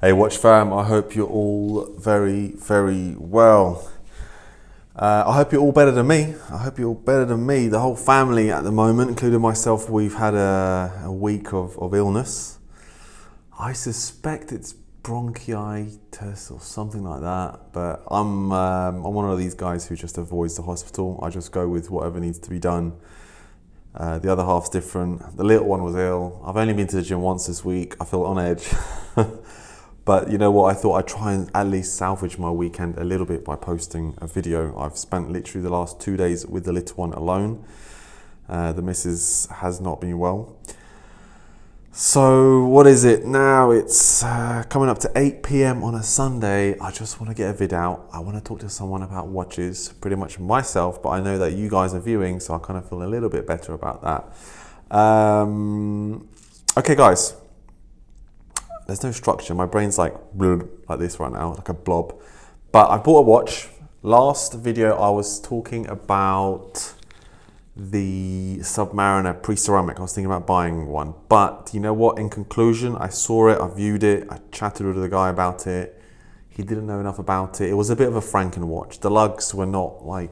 Hey Watch fam, I hope you're all very, very well. I hope you're all better than me. The whole family at the moment, including myself, we've had a week of illness. I suspect it's bronchitis or something like that, but I'm one of these guys who just avoids the hospital. I just go with whatever needs to be done. The other half's different. The little one was ill. I've only been to the gym once this week. I feel on edge. But you know what, I thought I'd try and at least salvage my weekend a little bit by posting a video. I've spent literally the last 2 days with the little one alone. The missus has not been well. So what is it now? It's coming up to 8 p.m. on a Sunday. I just want to get a vid out. I want to talk to someone about watches, pretty much myself, but I know that you guys are viewing, so I kind of feel a little bit better about that. Okay guys. There's no structure. My brain's like this right now, like a blob. But I bought a watch. Last video I was talking about the Submariner pre-ceramic. I was thinking about buying one. But you know what? In conclusion, I saw it, I viewed it, I chatted with the guy about it. He didn't know enough about it. It was a bit of a Franken watch. The lugs were not like,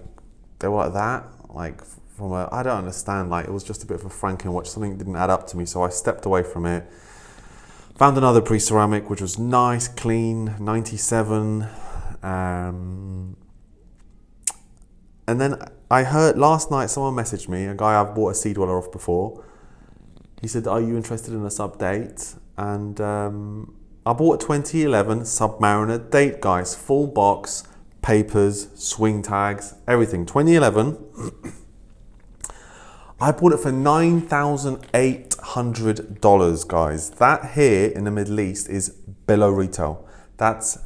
they were like that. Like from a, I don't understand. Like it was just a bit of a Franken watch. Something didn't add up to me. So I stepped away from it. Found another pre-ceramic, which was nice, clean, 97. And then I heard last night, someone messaged me, a guy I've bought a Sea Dweller off before. He said, are you interested in a sub date? And I bought a 2011 Submariner date, guys. Full box, papers, swing tags, everything. 2011. I bought it for $9,800, guys. That here in the Middle East is below retail. That's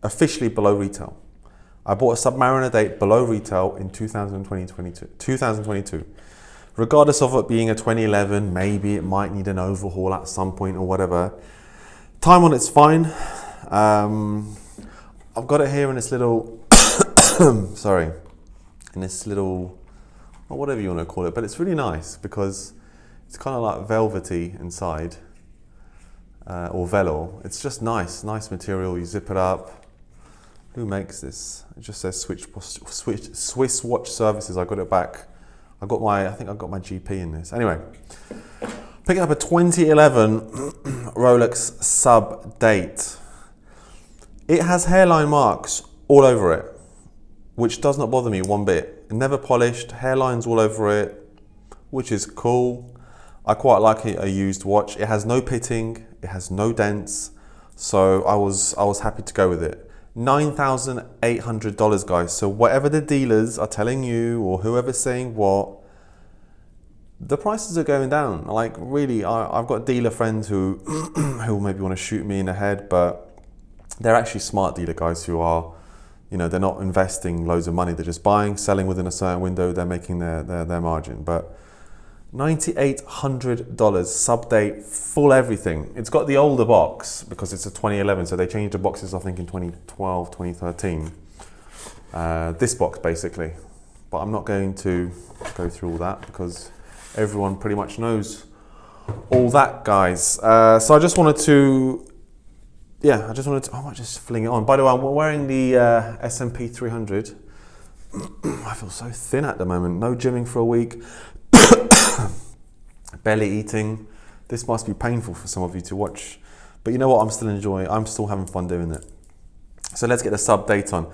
officially below retail. I bought a Submariner date below retail in 2022. Regardless of it being a 2011, maybe it might need an overhaul at some point or whatever. Time on it's fine. I've got it here in this little, sorry, in this little, or whatever you want to call it, but it's really nice because it's kind of like velvety inside, or velour. It's just nice material. You zip it up. Who makes this? It just says Swiss Watch Services. I got it back. I think I got my GP in this. Anyway, picking up a 2011 Rolex Sub date. It has hairline marks all over it, which does not bother me one bit. Never polished, hairlines all over it, which is cool. I quite like a used watch. It has no pitting, it has no dents, so I was happy to go with it. $9,800, guys. So whatever the dealers are telling you or whoever's saying what, the prices are going down. Like really, I've got dealer friends who who maybe want to shoot me in the head, but they're actually smart dealer guys who are, you know, they're not investing loads of money. They're just buying, selling within a certain window. They're making their margin. But $9,800 sub date, full everything. It's got the older box because it's a 2011. So they changed the boxes, I think, in 2012, 2013. This box basically. But I'm not going to go through all that because everyone pretty much knows all that, guys. So I just wanted to. Yeah, I might just fling it on. By the way, I'm wearing the S&P 300. I feel so thin at the moment. No gymming for a week. Barely eating. This must be painful for some of you to watch. But you know what? I'm still enjoying it. I'm still having fun doing it. So let's get the sub date on.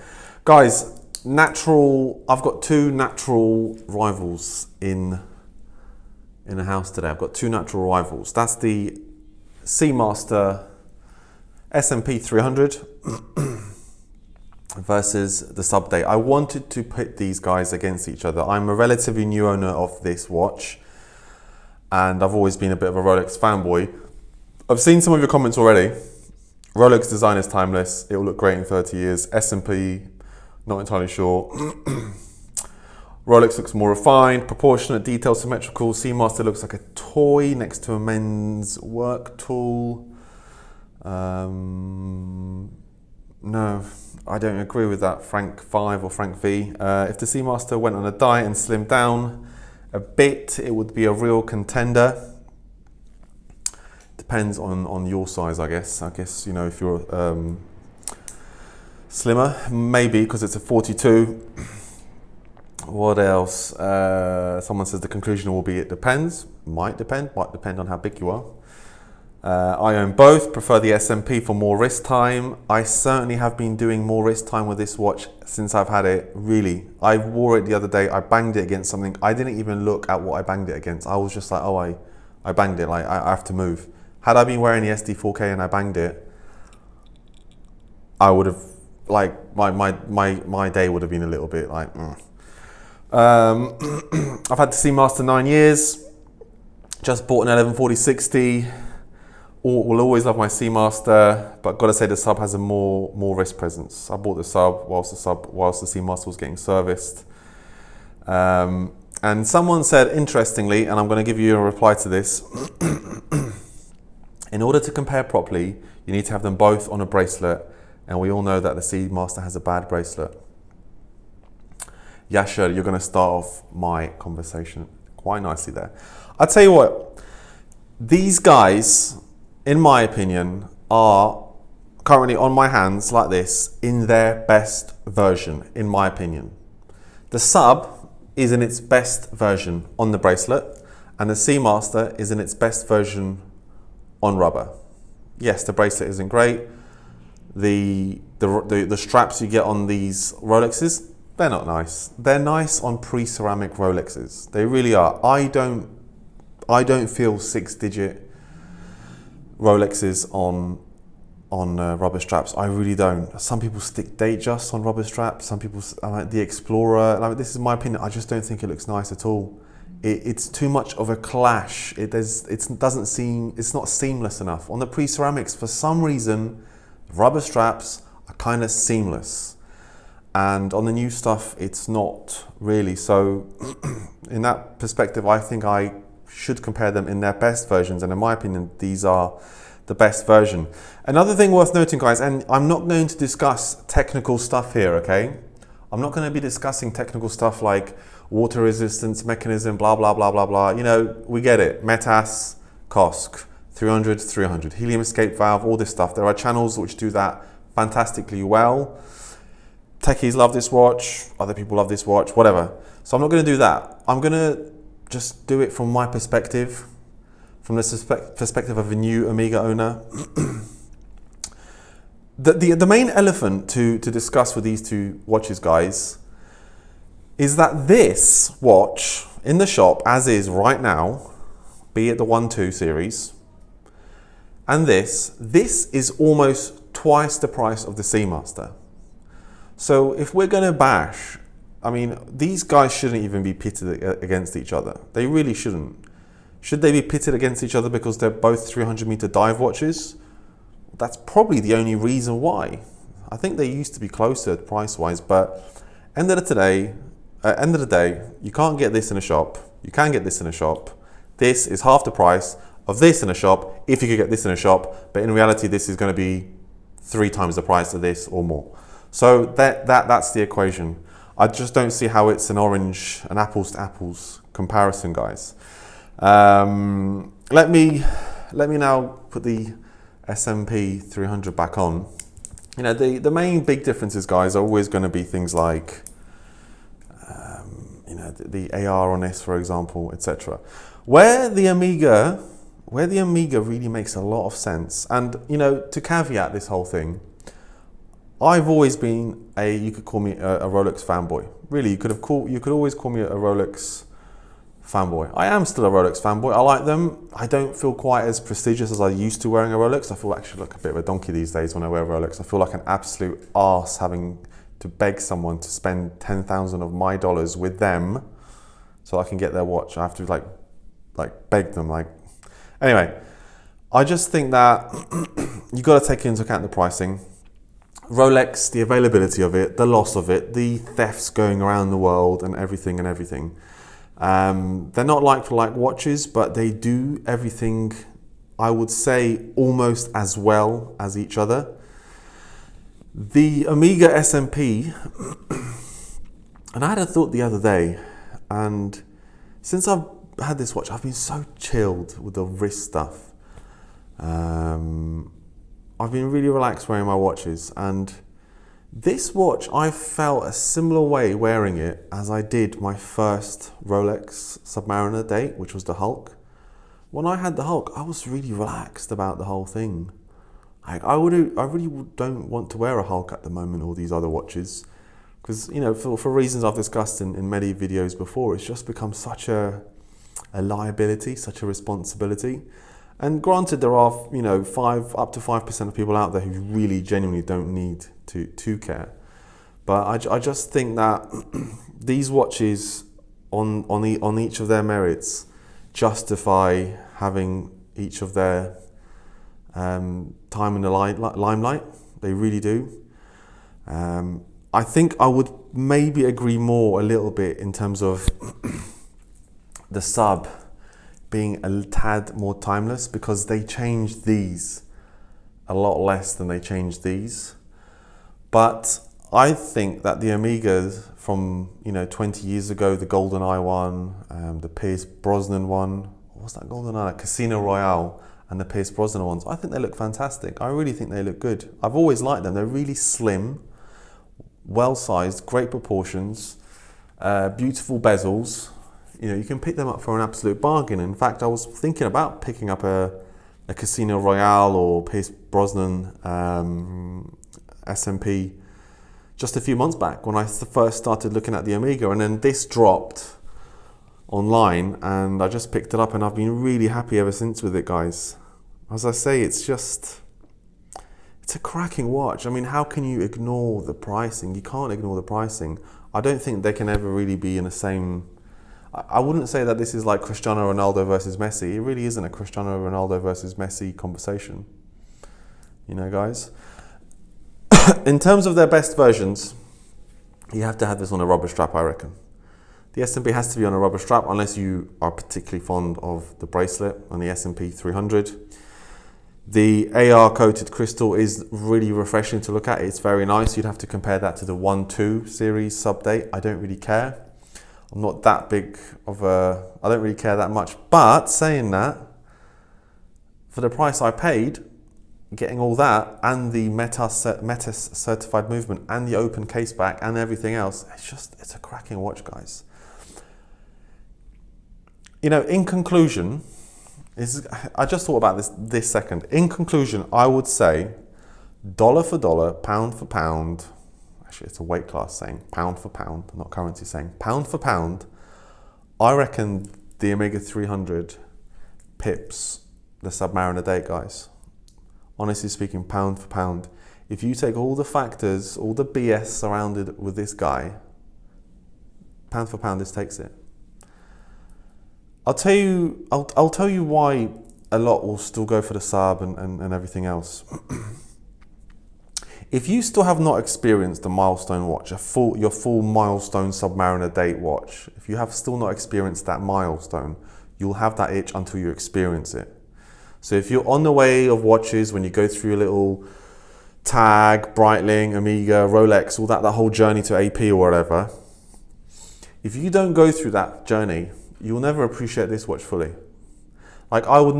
Guys, I've got two natural rivals in the house today. I've got two natural rivals. That's the Seamaster S&P 300 versus the sub date. I wanted to put these guys against each other. I'm a relatively new owner of this watch and I've always been a bit of a Rolex fanboy. I've seen some of your comments already. Rolex design is timeless. It will look great in 30 years. S&P, not entirely sure. Rolex looks more refined, proportionate, detailed, symmetrical. Seamaster looks like a toy next to a men's work tool. No, I don't agree with that Frank 5 or Frank V. If the Seamaster went on a diet and slimmed down a bit, it would be a real contender. depends on your size, I guess. You know, if you're slimmer, maybe because it's a 42. What else? Someone says the conclusion will be it depends. Might depend on how big you are. I own both, prefer the SMP for more wrist time. I certainly have been doing more wrist time with this watch since I've had it, really. I wore it the other day, I banged it against something. I didn't even look at what I banged it against. I was just like, oh, I banged it, like I have to move. Had I been wearing the SD4K and I banged it, I would have, like, my day would have been a little bit like, I've had the Seamaster 9 years, just bought an 1140-60. Will always love my Seamaster, but gotta say the Sub has a more wrist presence. I bought the Sub whilst the Seamaster was getting serviced. And someone said, interestingly, and I'm gonna give you a reply to this, in order to compare properly, you need to have them both on a bracelet, and we all know that the Seamaster has a bad bracelet. Yasha, you're gonna start off my conversation quite nicely there. I'll tell you what, these guys, in my opinion, are currently on my hands like this in their best version, in my opinion. The Sub is in its best version on the bracelet, and the Seamaster is in its best version on rubber. Yes, the bracelet isn't great. The straps you get on these Rolexes, they're not nice. They're nice on pre-ceramic Rolexes. They really are. I don't feel 6-digit Rolexes on rubber straps. I really don't. Some people stick Datejust on rubber straps. Some people, like the Explorer. Like, this is my opinion. I just don't think it looks nice at all. It's too much of a clash. It's not seamless enough. On the pre-ceramics, for some reason, rubber straps are kind of seamless. And on the new stuff, it's not really. So in that perspective, I think I should compare them in their best versions, and in my opinion these are the best version. Another thing worth noting, guys, and I'm not going to discuss technical stuff here, okay? I'm not going to be discussing technical stuff like water resistance mechanism, blah blah blah blah blah. You know, we get it. METAS, COSC, 300, helium escape valve, all this stuff. There are channels which do that fantastically well. Techies love this watch, other people love this watch, whatever. So I'm not going to do that. I'm going to just do it from my perspective, from the perspective of a new Omega owner. The main elephant to discuss with these two watches, guys, is that this watch in the shop, as is right now, be it the 1-2 series, and this is almost twice the price of the Seamaster. So if we're going to bash, I mean, these guys shouldn't even be pitted against each other. They really shouldn't. Should they be pitted against each other because they're both 300-meter dive watches? That's probably the only reason why. I think they used to be closer price-wise, but end of the day, you can't get this in a shop. You can get this in a shop. This is half the price of this in a shop, if you could get this in a shop, but in reality, this is going to be 3 times the price of this or more. So that's the equation. I just don't see how it's an apples to apples comparison, guys. Let me now put the SMP 300 back on. You know, the main big differences, guys, are always going to be things like, you know, the AR on this, for example, etc. Where the Omega really makes a lot of sense, and you know, to caveat this whole thing, I've always been you could call me a Rolex fanboy. Really, you could always call me a Rolex fanboy. I am still a Rolex fanboy. I like them. I don't feel quite as prestigious as I used to wearing a Rolex. I feel actually like a bit of a donkey these days when I wear a Rolex. I feel like an absolute arse having to beg someone to spend 10,000 of my dollars with them so I can get their watch. I have to like beg them. Anyway, I just think that you got to take into account the pricing. Rolex, the availability of it, the loss of it, the thefts going around the world and everything. They're not like for like watches, but they do everything, I would say, almost as well as each other. The Omega SMP, and I had a thought the other day, and since I've had this watch, I've been so chilled with the wrist stuff. I've been really relaxed wearing my watches, and this watch, I felt a similar way wearing it as I did my first Rolex Submariner date, which was the Hulk. When I had the Hulk, I was really relaxed about the whole thing. Like, I really don't want to wear a Hulk at the moment, or these other watches, because, you know, for reasons I've discussed in many videos before, it's just become such a liability, such a responsibility. And granted, there are, you know, up to 5% of people out there who really genuinely don't need to care. But I just think that these watches, on each of their merits, justify having each of their time in the limelight. They really do. I think I would maybe agree more a little bit in terms of the Sub being a tad more timeless, because they changed these a lot less than they changed these. But I think that the Omegas from, you know, 20 years ago, the GoldenEye one, the Pierce Brosnan one, what's that GoldenEye? Casino Royale, and the Pierce Brosnan ones, I think they look fantastic. I really think they look good. I've always liked them. They're really slim, well-sized, great proportions, beautiful bezels. You know, you can pick them up for an absolute bargain. In fact, I was thinking about picking up a Casino Royale or Pierce Brosnan SMP just a few months back when I first started looking at the Omega, and then this dropped online and I just picked it up, and I've been really happy ever since with it, guys. As I say, it's a cracking watch. I mean, how can you ignore the pricing? You can't ignore the pricing. I don't think they can ever really be in the same... I wouldn't say that this is like Cristiano Ronaldo versus Messi. It really isn't a Cristiano Ronaldo versus Messi conversation. You know, guys? In terms of their best versions, you have to have this on a rubber strap, I reckon. The S&P has to be on a rubber strap unless you are particularly fond of the bracelet on the S&P 300. The AR coated crystal is really refreshing to look at. It's very nice. You'd have to compare that to the 1-2 series sub-date. I don't really care. I'm not that big of I don't really care that much. But saying that, for the price I paid, getting all that and the Metis certified movement and the open case back and everything else, it's a cracking watch, guys. You know, in conclusion, I just thought about this second. In conclusion, I would say dollar for dollar, pound for pound. Actually, it's a weight class saying pound for pound, not currency saying pound for pound. I reckon the Omega 300 pips the Submariner date, guys. Honestly speaking, pound for pound. If you take all the factors, all the BS surrounded with this guy, pound for pound, this takes it. I'll tell you why a lot will still go for the Sub and everything else. If you still have not experienced the milestone watch, your full milestone Submariner date watch, if you have still not experienced that milestone, you'll have that itch until you experience it. So if you're on the way of watches, when you go through your little Tag, Breitling, Omega, Rolex, all that whole journey to AP or whatever, if you don't go through that journey, you'll never appreciate this watch fully. Like, I would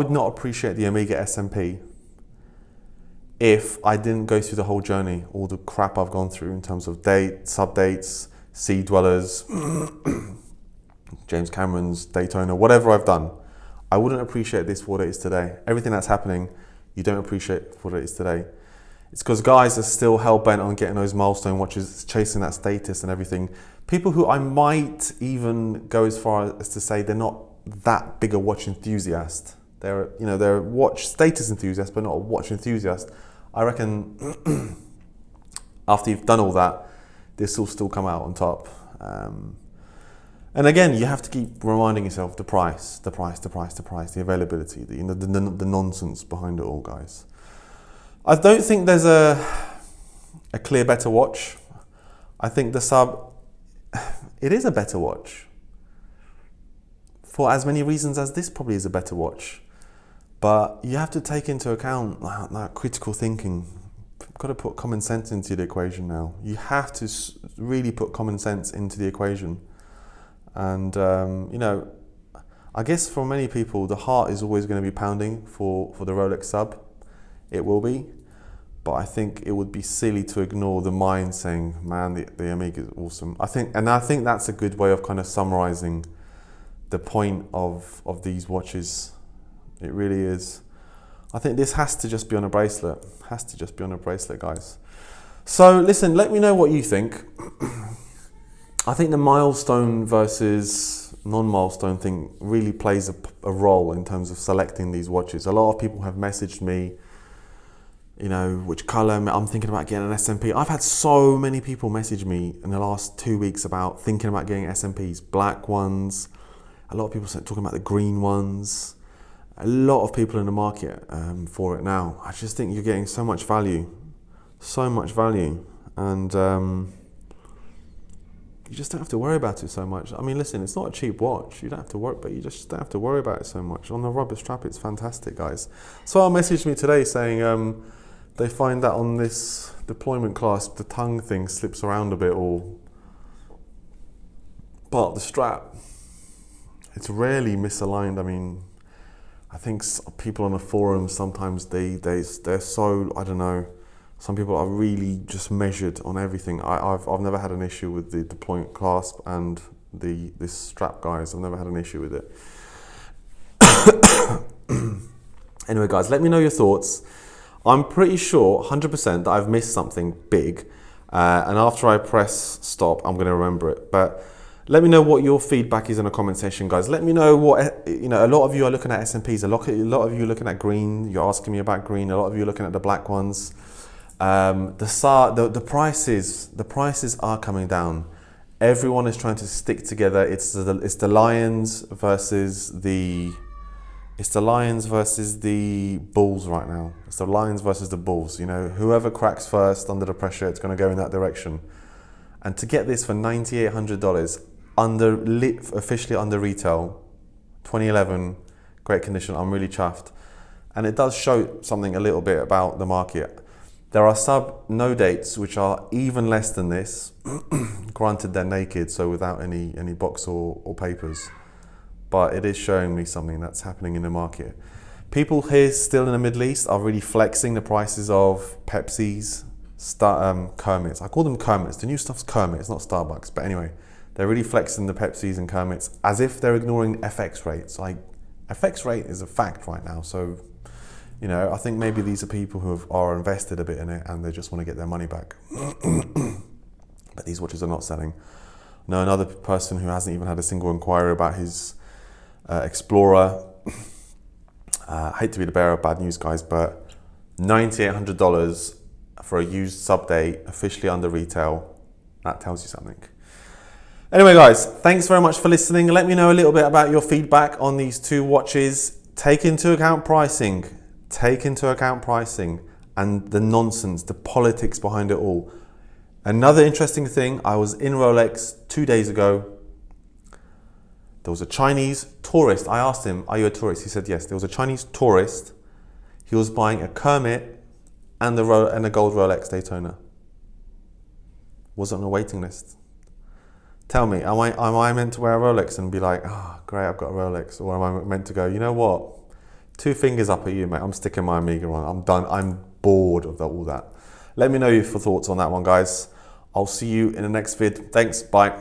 not appreciate the Omega SMP if I didn't go through the whole journey, all the crap I've gone through in terms of sub-dates, Sea Dwellers, James Cameron's Daytona, whatever I've done. I wouldn't appreciate this for what it is today. Everything that's happening, you don't appreciate for what it is today. It's because guys are still hell-bent on getting those milestone watches, chasing that status and everything. People who I might even go as far as to say they're not that big a watch enthusiast. They're a watch status enthusiast, but not a watch enthusiast. I reckon after you've done all that, this will still come out on top. And again, you have to keep reminding yourself the price, the availability, the nonsense behind it all, guys. I don't think there's a clear better watch. I think the Sub, it is a better watch for as many reasons as this probably is a better watch. But you have to take into account that critical thinking. You've got to put common sense into the equation now. You have to really put common sense into the equation. And, I guess for many people, the heart is always going to be pounding for the Rolex Sub. It will be. But I think it would be silly to ignore the mind saying, man, the Omega is awesome. I think that's a good way of kind of summarizing the point of these watches. It really is. I think this has to just be on a bracelet. Has to just be on a bracelet, guys. So listen, let me know what you think. I think the milestone versus non-milestone thing really plays a role in terms of selecting these watches. A lot of people have messaged me, you know, which color I'm thinking about getting an SMP. I've had so many people message me in the last 2 weeks about thinking about getting SMPs, black ones. A lot of people talking about the green ones. A lot of people in the market for it now. I just think you're getting so much value, and you just don't have to worry about it so much. I mean, listen, it's not a cheap watch. You don't have to work, but you just don't have to worry about it so much. On the rubber strap, it's fantastic, guys. So messaged me today saying they find that on this deployment clasp, the tongue thing slips around a bit, or part of the strap. It's rarely misaligned. I mean, I think people on the forums sometimes they're so, I don't know. Some people are really just measured on everything. I've never had an issue with the deployment clasp and this strap, guys. I've never had an issue with it. Anyway, guys, let me know your thoughts. I'm pretty sure, 100%, that I've missed something big. And after I press stop, I'm going to remember it. But let me know what your feedback is in the comment section, guys. Let me know what, you know, a lot of you are looking at SMPs. A lot of you are looking at green. You're asking me about green. A lot of you are looking at the black ones. The prices are coming down. Everyone is trying to stick together. It's the lions versus the bulls right now. It's the lions versus the bulls. You know, whoever cracks first under the pressure, it's going to go in that direction. And to get this for $9,800 officially under retail, 2011, great condition. I'm really chuffed, and it does show something a little bit about the market. There are no dates which are even less than this. Granted, they're naked, so without any box or papers. But it is showing me something that's happening in the market. People here still in the Middle East are really flexing the prices of Pepsis, Kermits. I call them Kermits. The new stuff's Kermit. It's not Starbucks. But anyway, they're really flexing the Pepsis and Kermits as if they're ignoring FX rates. Like, FX rate is a fact right now. So, you know, I think maybe these are people who are invested a bit in it and they just want to get their money back. But these watches are not selling. No, another person who hasn't even had a single inquiry about his Explorer. I hate to be the bearer of bad news, guys, but $9,800 for a used sub day, officially under retail. That tells you something. Anyway, guys, thanks very much for listening. Let me know a little bit about your feedback on these two watches. Take into account pricing. Take into account pricing and the nonsense, the politics behind it all. Another interesting thing, I was in Rolex 2 days ago. There was a Chinese tourist. I asked him, are you a tourist? He said yes. There was a Chinese tourist. He was buying a Kermit and a gold Rolex Daytona. Was on a waiting list. Tell me, am I meant to wear a Rolex and be like, oh, great, I've got a Rolex? Or am I meant to go, you know what? 2 fingers up at you, mate. I'm sticking my Omega on. I'm done. I'm bored of all that. Let me know your thoughts on that one, guys. I'll see you in the next vid. Thanks. Bye.